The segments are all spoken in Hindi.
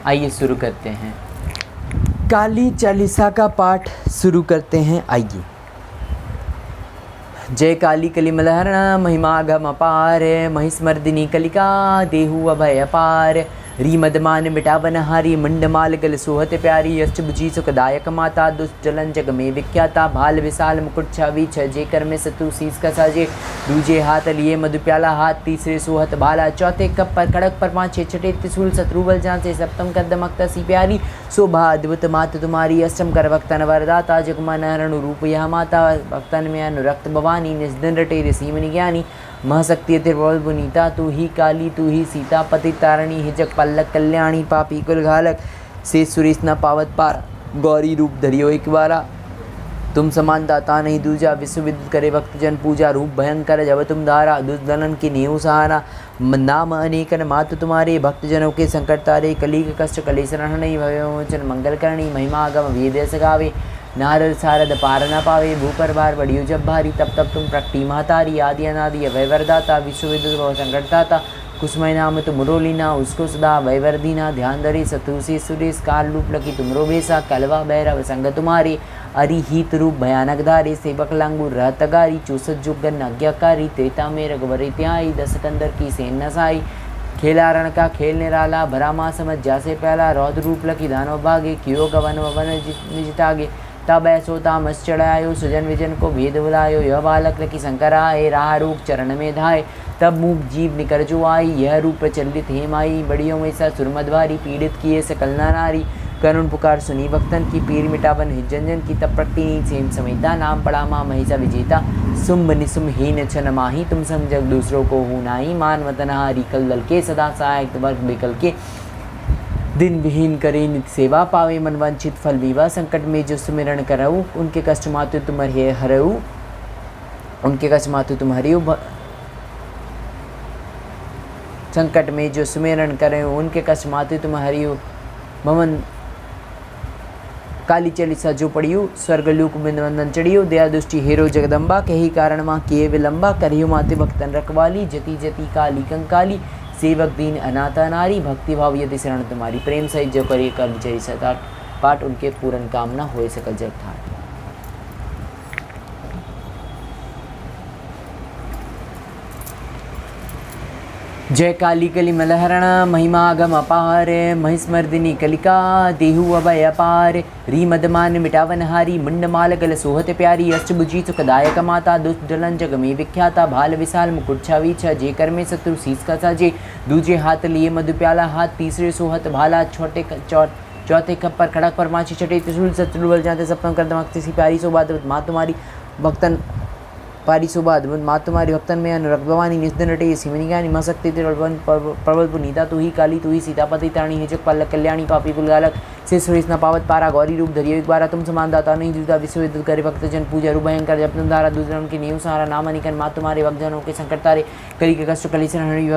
आइए शुरू करते हैं, काली चालीसा का पाठ शुरू करते हैं। आइए। जय काली कलिमलहरण महिमा गम अपार, महिस्मर्दिनी कलिका देहु अभय अपार, रीमदमान मिटावन हारी मंडमाल गल सोहत प्यारी, अष्टभुजी सुखदायक माता दुष्ट जलन जग में विख्याता, भाल विशाल मुकुट छवि छ जेकर में शत्रु शीस का साजे, दूजे हाथ लिए मधु प्याला हाथ, तीसरे सोहत भाला, चौथे कप पर खड़क पर पाँचे छठे त्रिशूल शत्रु बल जांचे, सप्तम कदम सी प्यारी शोभा अद्भुत मात तुम्हारी, अष्टम कर भक्तन वरदाता जगमन हरण रूप यह माता, भक्तन में अनुरक्त भवानी निस्दिन रटे ऋषि मुनि ज्ञानी, महशक्ति त्रिभुवन पुनीता तू ही काली तू ही सीता, पति तारणी हिजक पल्लक कल्याणी, पापी कुल घालक से सुरेश न पावत पारा, गौरी रूप धरियो एक बारा, तुम समान दाता नहीं दूजा, विश्व विदित करे भक्तजन पूजा, रूप भयंकर जब तुम धारा, दुष्दलन की नेहु सहारा, नाम अनेकन मातु तुम्हारे, भक्तजनों के संकट तारे, कलीग कष्ट कलेशरण नहीं, भयोचन मंगल करणी, महिमा गम वेद सगावे, नारद सारद पार न पावे, भूपर भार बढ़ियो जब भारी, तब तब तुम प्रकटी महतारी, आदि अनादि वैवरदाता, विश्व विद्युत भव संकटदाता, कुसमय नाम तुमरो लीना, उसको सदा वैवर्दीना, ध्यान धरे शत्रु से सुरेश, काल रूप लकी तुमरो बेसा, कलवा भैरव संग तुम्हारे, अरिहित रूप भयानक धारे, सेवक लांगू रहत गारी, चूसत जुगन आज्ञाकारी, त्रेता में रघुवर त्याई, दस कंदर की सेन नसाई, खेला रण का खेल निराला, भरा माँ समझ जासे पहला, रौद्र रूप लकी दानव भागे, कियो गवन वन जितागे, तब ऐसो तामस चढ़ायो, सुजन विजन को भेद बुलायो, यह बालक लकी शंकर आए, राह रूप चरण में धाये, तब मूक जीव निकर जो आई, यह रूप प्रचलित हेम आई, बड़ियों में सा सुरमदवारी, पीड़ित किए सकल नारी, करुण पुकार सुनी भक्तन की, पीर मिटावन हिजन की, तब प्रकटी सेम समेता, नाम पड़ा माँ महिषा विजेता, सुम्भ निसुम हीन छन माही, तुम समझ दूसरों को हूँ नाही, मान वतनहारी कल दल के, सदा सहायक वर्ग विकल के, दिन विहीन करे नित सेवा, पावे मनवांछित फल विवा, संकट में जो सुमिरन करऊ, उनके कष्ट मातु तुम हरऊ, उनके कष्ट मातु तुम हरिऊ, संकट में जो सुमिरन करे उनके कष्ट मातु तुम हरिऊ, भवन काली चालीसा जो पढ़ियो, स्वर्गलोक में वंदन चढ़ियो, दया दुष्टि हेरो जगदम्बा, कही कारण माँ किए विलंबा, करियो माते भक्तन रखवाली, जति जति काली कंकाली, सेवक दीन अनाथा नारी, भक्ति भाव यदि शरण तुम्हारी, प्रेम सहित जो करिए काली चालीसा पाठ, उनके पूर्ण कामना होए सकल जग ठाट। जय काली कली मलहरण महिमा गम अपार, महिस्मर्दिनी कलिका देहु अभय अपार, रीमदमान मिटावन हारी, मुंडमाल गल सोहत प्यारी, अष्टभुजी सुखदायक माता, दुष्ट जलन जग में विख्याता, भाल विशाल मुकुट छवि छ जेकर में शत्रु शीस का साजे, दूजे हाथ लिए मधु प्याला हाथ, तीसरे सोहत भाला, चौथे कप पर खड़क पर पाँचे छठे त्रिशूल शत्रु बल जाते, सप्तम कर दमकती सी प्यारी शोभा माँ तुम्हारी भक्तन पारी शोभा अद्भुत माँ तुम्हारी, भक्तन में अनुरक्त भवानी निस्दिन रटे सिमनी ज्ञानी, महशक्ति प्रबल पुनीता तू ही काली तू ही सीतापति तारणी हिजक पल्लक कल्याणी, पापी कुल गालक से सुरेश न पावत पारा, गौरी रूप धरियो एक बारा, तुम समान दाता नहीं दूता, विश्व विद्युत करे भक्तजन पूजा, रूप भयंकर जब तुम धारा, दूसरन की नींव सहारा, नाम अनिकन माँ तुम्हारे, भक्तजनों के संकट तारे, कली के कष्ट कलेशरण हरि,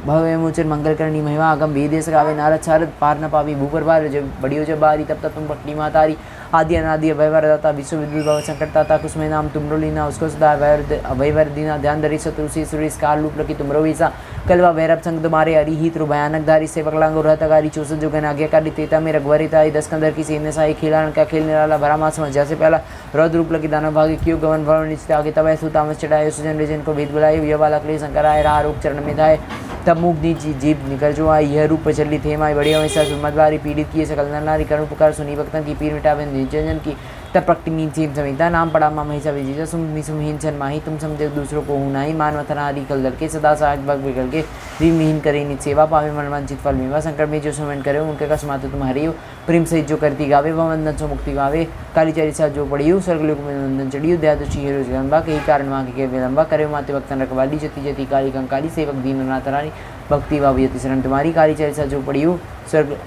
भव मोचन मंगल करणी, महिमा आगम वेद गावे, नारद सारद पार न पावी, भूपर भार जब बढ़ियो जब बारी, तब तब तुम पटनी मातारी, आदि अनादि वैवरदाता, विश्व विद्युत भव संकटदाता, कुसमय नाम तुमरो लीना, उसको सदा वैवर्दीना, ध्यान धरी शत्रु से सुरेश, काल रूप लकी तुमरो वैसा, कलवा भैरव संग तुम्हारे, अरिहित रूप भयानक धारी, सेवक लांगो रहतगारी, चौसठ जुगन आज्ञाकारी, तेता में रघुवरिताई, दस कंदर की सेन साई, खेलान का खेल निराला, भरा माँ समझ जैसे पहला, रौद्र रूप लकी दानव भागे, क्यों गवन भवन निश्चित आगे, तब ऐसु तामस चढ़ाए, सुजन विजन को भेद बुलाए, यह बालक ले शंकर आए, राह रूप चरण में धाये, तब मुख दी जीव निकल जो आई, यह रूप प्रचलित हेम आई, बढ़िया वैसा सुमदवारी, पीड़ित किए सकल नारी, करुण पुकार सुनी भक्तन की, पीर मिटावे निजन की, तब प्रकटी नींद सेम समेता, नाम पड़ा माँ महिषा विजेता, सुमहीन सन माही, तुम समझे दूसरों को हूँ नाही, मान वतनहारी कल दल के, सदा सहायक भक्त विकल के, दीन विहीन करे नित सेवा, पावे मनवांछित फल विवा, संकट में जो सुमन करे उनके कष्ट मातु तुम हरियो, प्रेम सहित जो करती गावे, वंदन सो मुक्ति गावे, काली चालीसा जो पढ़ियो, स्वर्गलोक में वंदन चढ़ियो, दया दुष्टि हेरो जगदम्बा, कही कारण माँ के विलंबा, करे माते भक्तन रखवाली, जति जति काली कंकाली, सेवक दीन अनाथ नारी, भक्ति भाव यति शरण तुम्हारी, काली चालीसा जो पढ़ियो, स्वर्ग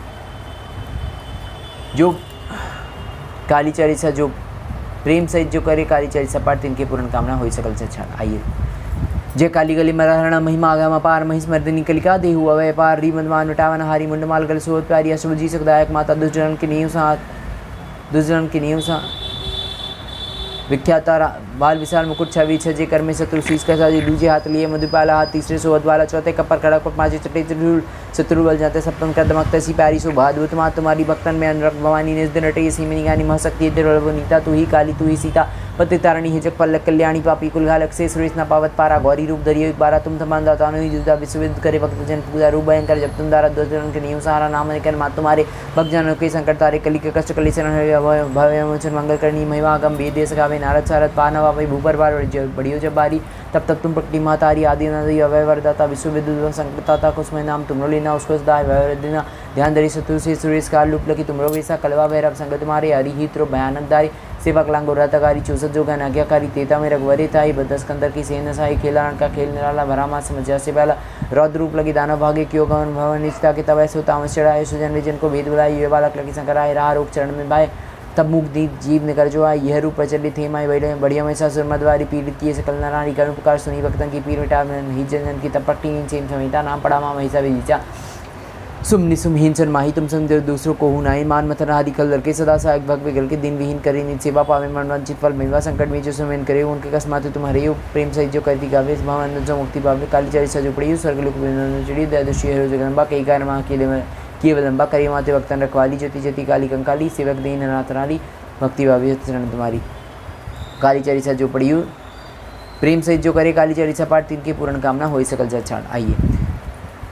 जो काली चालीसा जो प्रेम सहित जो करे काली चालीसा पाठ, तिनके पूर्ण कामना होई सकल से छाड़। आइए। जय काली गली मरहरण महिमा गम अपार, महिस्मर्दिनी कलिका देहु अवय पार, रीमदमान मिटावन हारी, मुंडमाल गल सोहत प्यारी, अष्टभुजी सुखदायक माता, दुष्ट जन की नींव सा विख्यात बाल विशाल मुकुट छवि छजे कर में शत्रु शीश का साजी दूजे हाथ लिए मधुपाला हाथ तीसरे सोहत वाला चौथे कपर खड़क पर पांचवे छठे शत्रु बल जाते सप्तम कर दमक तसी प्यारी शोभा अद्भुत माँ तुम्हारी भक्तन में अनुरक्त भवानी निज दिन नटे सी मनी गानी महशक्ति नीता तू ही काली तू ही सीता पति तारणी हिजक पल्लक कल्याणी पापी कुलघालक से सुरेश न पावत पारा गौरी रूप धरियो एक बारा तुम थमान दाता ही जुदा विश्वविद करे भक्त जन पूजा रूप भयंकर जब तुम दारा दुर्जन के नियम सहारा नाम निकल माँ तुम्हारे भक्त जनों के संकट तारे कली के कष्ट कली भव्य मोचन मंगल करनी महिमा गम वेद देश गावे नारद सारद पानवा भाई भूपर बार बढ़ियो जब बारी तब तब तुम प्रकटी मातारी आदि नदी अवय वरदाता विश्वविद संकटता कुसमय नाम तुमरो लेना उसको सदा देना ध्यान धरी शत्रु से सुरेश काल लूप लगी तुमरो वैसा कलवा भैरव संगत मारे हरि हित्रो भयानक दारी सेवक लांगो रतकारी चौसठ जोगन आज्ञाकारी तेता में रघुवरी थाई बदस्कंदर की सेन साई खेला का खेल निराला भरामा समझा से पहला रौद्र रूप लगी दानव भागे क्यों गवन भवन निष्ठा के तब ऐसे तामस चढ़ाए सुजन विजन को भेद बुलाई ये बालक लगी शंकर आए राह रोक चरण में भाई तब मुख दीप जीव निकर जो आए यह रूप प्रचलित थे माई बढ़िया में सा सुरमदवारी पीड़ित किए सकल नारायणी करुण पुकार सुनी भक्तन की पीर मिटा ही जन की तपट्टी सेम समिता नाम पड़ा माँ महिषा विजिचा सुमनि सुमहीन सन माही तुम समझो दूसरों को हुनाई मान मथन आदि कल लड़के सदा सहायक भग विगल के दिन विहीन करे निज सेवा पावे मन वंचित फल मिलवा संकट में जो सुमेन करे उनके कस्माते तुम्हारे प्रेम सहित जो करती गावे भवन जो मुक्ति पावे काली चारी सजो पड़ी स्वर्ग लोक चिड़ी दयादुषी हेरो जगदम्बा कई कार माँ के विलंबा करी माते भक्तन रखवाली ज्योति ज्योति काली कंकाली सेवक दीन अनाथनाली भक्ति भावी शरण तुम्हारी काली चारी सजो पड़ी प्रेम सहित जो करे काली चारी पाठ तीन की पूर्ण कामना हो सकल जछाड़। आइए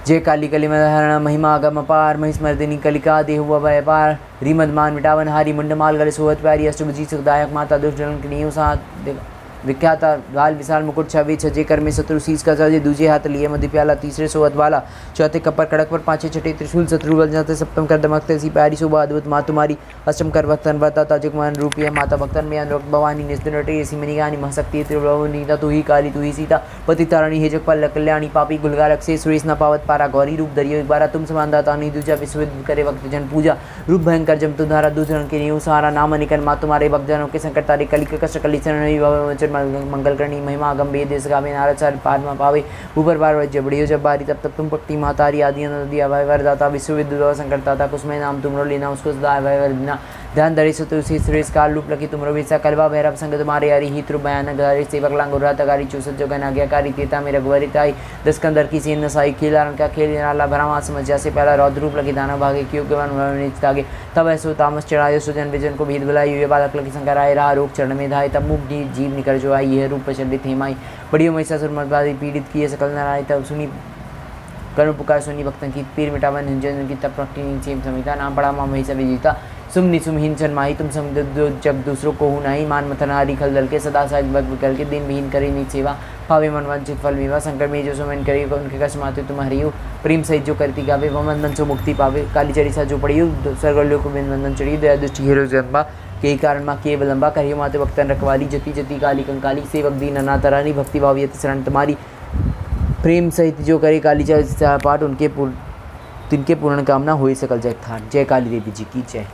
जय काली कली मधारण महिमा अगम अपार महिस्मर्दिनी कलिका देहु अभय पार रीमदमान मिटावन हारी मुंडमाल गले सोहत प्यारी अष्टभुजी सुखदायक माता दुष्टजन की नींव साथ विख्यात लाल विशाल मुकुट छवि छजे कर में शत्रु शीश का साजे दूजे हाथ लिए मध्य प्याला तीसरे सोहत वाला चौथे कपर कड़क पर पांचवे छठे त्रिशूल शत्रु बल जाते सप्तम कर दमकते सी प्यारी शोभा अद्भुत माँ तुम्हारी अष्टम कर भक्तन बताता जुगमान रूपी माता भक्तन में अनुरक्त भवानी निस्दिन नटे ऐसी मनी गानी महशक्ति नीता तू ही काली तू ही सीता पति तारणी हेजक पल्ल कल्याणी पापी गुलगारक से सुरेश न पावत पारा गौरी रूप धरियो एक बारा तुम समान दाता नहीं दूजा विश्वविद करे भक्त जन पूजा रूप भयंकर जम तुधारा दूसरन के नींव सहारा नाम निकल माँ तुम्हारे भक्त जनों के संकट तारे कली के कष्ट कली मंगल करनी महिमा गंभीर देश गावे नारद सर पार में पावे ऊपर बार वज्र बढ़ियो जब बारी तब तब तुम पक्ति मातारी आदि नदी अभय वरदाता विश्वविद्या संकटदाता कुसमय नाम तुमरो लेना उसको सदा अभय वरदना ध्यान धरी शत्रु से सुरेश काल रूप लगी तुमरो विसा कलवा भैरव संग तुम्हारे हरि हित्रु भयानक धारी सेवक लांगो रातगारी चौसठ जोगन आज्ञाकारी तेता में रघुवरी ताई दस्कंदर की सेन नसाई खेलारण का खेल नाला भरामा समझा से पहला रौद्र रूप लगी दानव भागे क्यों गवन तब ऐसो तामस चढ़ायो सुजन विजन को भेद बुलाई ये बालक लगी शंकर आए राह रोक चरण में धाय तब मुख जीव निकर जो आई यह रूप प्रचलित हेमाई बड़ी महिषासुर मर्दारी पीड़ित किए सकल नारायण तब सुनी करुण पुकार सुनी भक्तन की पीर मिटावन हिंजन की तब प्रकटी समिता नाम पड़ा माँ महिषा विजिता सुमनि सुमहीन सन माही तुम समझो जब दूसरों को हुनाई मान मथन हारी खल दल के सदा साज भग विकल के दिन विहीन करे निज सेवा पावे मन वंचित फल विवाह संकट में जो सुमन करे उनके कस्माते तुम हरियो प्रेम सहित जो करती गावे वह बंधन से मुक्ति पावे काली चरी सा जो पड़ी स्वर्गलोक को बंधन चढ़ी दया दृष्टि हेरो जन्मा के कारण माँ के विलंबा करियो माते भक्तन रखवाली जति जति काली कंकाली सेवक दीन अनाथरानी भक्ति भावी शरण तुम्हारी प्रेम सहित जो करे काली चरी पाठ उनके तिनके पूर्ण कामना हो सकल जय थान। जय काली देवी जी की जय।